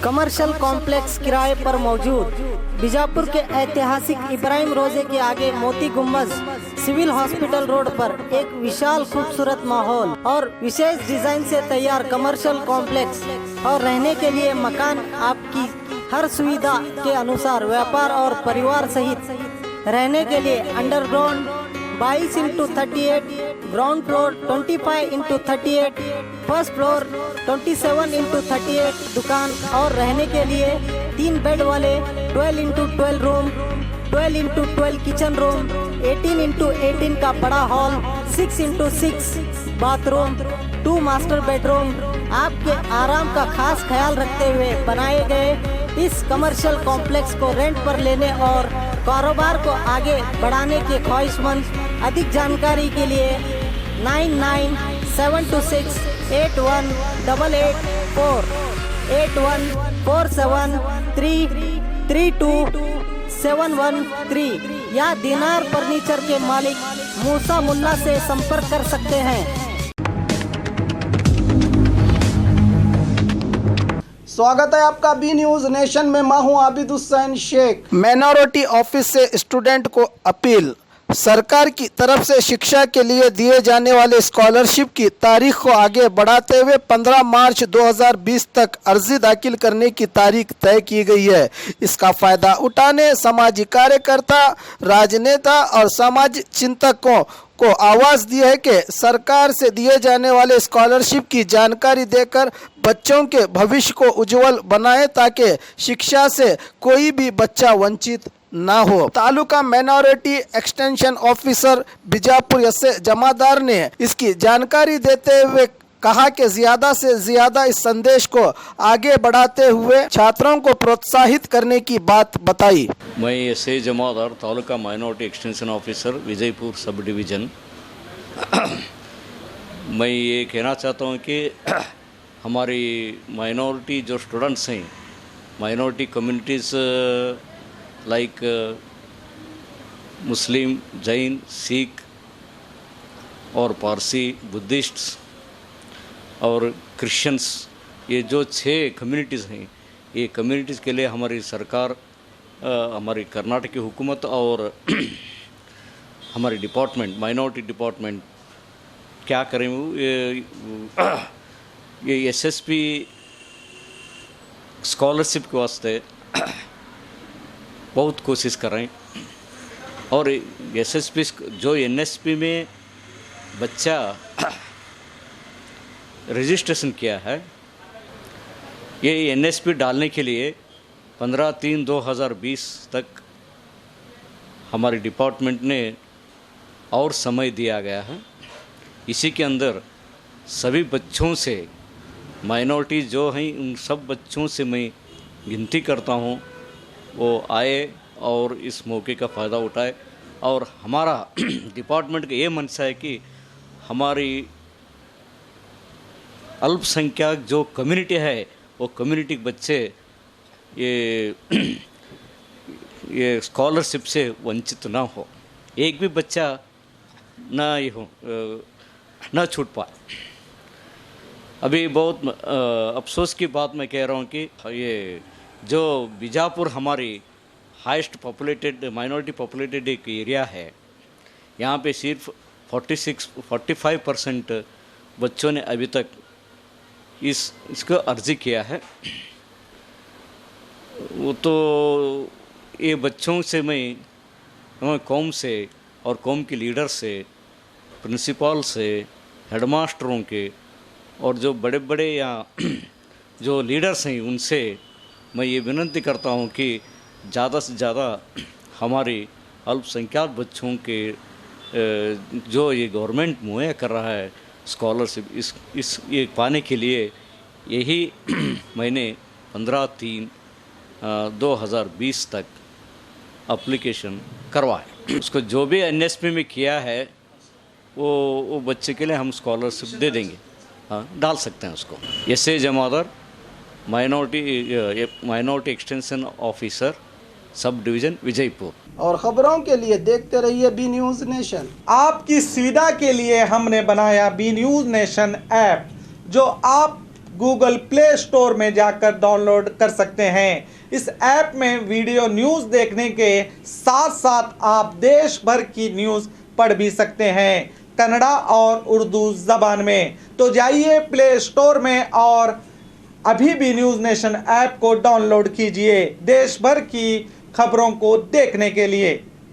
Commercial complex किराए पर मौजूद बीजापुर के ऐतिहासिक इब्राहिम रोजे के आगे मोती गुम्बज सिविल हॉस्पिटल रोड पर एक विशाल खूबसूरत माहौल और विशेष डिजाइन से तैयार कमर्शियल कॉम्प्लेक्स और रहने के लिए मकान आपकी हर सुविधा के अनुसार व्यापार और परिवार सहित रहने के लिए underground 22x38, ground floor 25x38, first floor 27x38 दुकान और रहने के लिए 3 बेड वाले 12x12 room, 12x12 kitchen room, 18x18 का बड़ा hall, 6x6 bathroom, 2 master bedroom. आपके आराम का खास ख्याल रखते हुए बनाए गए इस कमर्शियल कॉम्प्लेक्स को रेंट पर लेने और कारोबार को आगे बढ़ाने के ख्वाहिशमंद अधिक जानकारी के लिए 9972681884 8147332713 या दिनार फर्नीचर के मालिक मूसा मुल्ला से संपर्क कर सकते हैं। स्वागत है आपका बी न्यूज नेशन में। मैं हूं आबिद हुसैन शेख। माइनॉरिटी ऑफिस से स्टूडेंट को अपील। सरकार की तरफ से शिक्षा के लिए दिए जाने वाले स्कॉलरशिप की तारीख को आगे बढ़ाते हुए 15 मार्च 2020 तक अर्जी दाखिल करने की तारीख तय की गई है। इसका फायदा उठाने समाजी कार्यकर्ता, राजनेता और समाज चिंतकों को आवाज़ दी है कि सरकार से दिए जाने वाले स्कॉलरशिप की जानकारी देकर बच्चों के भविष्य को उज्जवल बनाए ताकि शिक्षा से कोई भी बच्चा वंचित ना हो। Taluka minority extension officer Bijapur एस.ए. जमादार ने इसकी जानकारी देते हुए कहा कि ज़्यादा से ज़्यादा इस संदेश को आगे बढ़ाते हुए छात्रों को प्रोत्साहित करने की बात बताई। मैं एस.ए. जमादार taluka minority extension officer Vijaypur sub division. मैं ये कहना चाहता हूँ कि हमारी माइनॉरिटी जो स्टूडेंट्स हैं, माइनॉरिटी कम्युनिटीज़ लाइक मुस्लिम, जैन, सिख और पारसी, बुद्धिस्ट्स और क्रिश्चियंस, ये जो 6 कम्युनिटीज़ हैं, ये कम्युनिटीज़ के लिए हमारी सरकार, हमारी कर्नाटक की हुकूमत और हमारी डिपार्टमेंट, माइनॉरिटी डिपार्टमेंट क्या करें, ये एसएसपी स्कॉलरशिप के वास्ते बहुत कोशिश कर रहे हैं। और एसएसपी जो एनएसपी में बच्चा रजिस्ट्रेशन किया है, ये एनएसपी डालने के लिए 15/3/2020 तक हमारे डिपार्टमेंट ने और समय दिया गया है। इसी के अंदर सभी बच्चों से, माइनॉरिटी जो हैं उन सब बच्चों से मैं गिनती करता हूँ वो आए और इस मौके का फ़ायदा उठाए। और हमारा डिपार्टमेंट का ये मंशा है कि हमारी अल्पसंख्यक जो कम्युनिटी है वो कम्युनिटी के बच्चे ये स्कॉलरशिप से वंचित ना हो, एक भी बच्चा ना ये हो ना छूट पाए। अभी बहुत अफसोस की बात मैं कह रहा हूँ कि ये जो बीजापुर हमारी हाईएस्ट पॉपुलेटेड माइनॉरिटी पॉपुलेटेड एक एरिया है, यहाँ पे सिर्फ 45% बच्चों ने अभी तक इसको अर्जी किया है। वो तो ये बच्चों से मैं कौम से और कौम के लीडर से, प्रिंसिपल से, हेडमास्टरों के और जो बड़े बड़े या जो लीडर्स हैं उनसे मैं ये विनती करता हूँ कि ज़्यादा से ज़्यादा हमारे अल्पसंख्यक बच्चों के जो ये गवर्नमेंट मुहैया कर रहा है स्कॉलरशिप, इस ये पाने के लिए यही मैंने 15/3/2020 तक एप्लीकेशन करवाए। उसको जो भी एनएसपी में किया है वो बच्चे के लिए हम स्कॉलरशिप दे देंगे। हाँ, डाल सकते हैं उसको। एस.ए. जमादार minority extension officer sub division Vijaypur. और खबरों के लिए देखते रहिए बी न्यूज नेशन। आपकी सुविधा के लिए हमने बनाया बी न्यूज नेशन ऐप, जो आप गूगल प्ले स्टोर में जाकर डाउनलोड कर सकते हैं। इस ऐप में वीडियो न्यूज़ देखने के साथ साथ आप देश भर की न्यूज़ पढ़ भी सकते हैं, कन्नड़ा और उर्दू ज़बान में। तो जाइए प्ले स्टोर में और अभी भी न्यूज़ नेशन ऐप को डाउनलोड कीजिए देश भर की खबरों को देखने के लिए।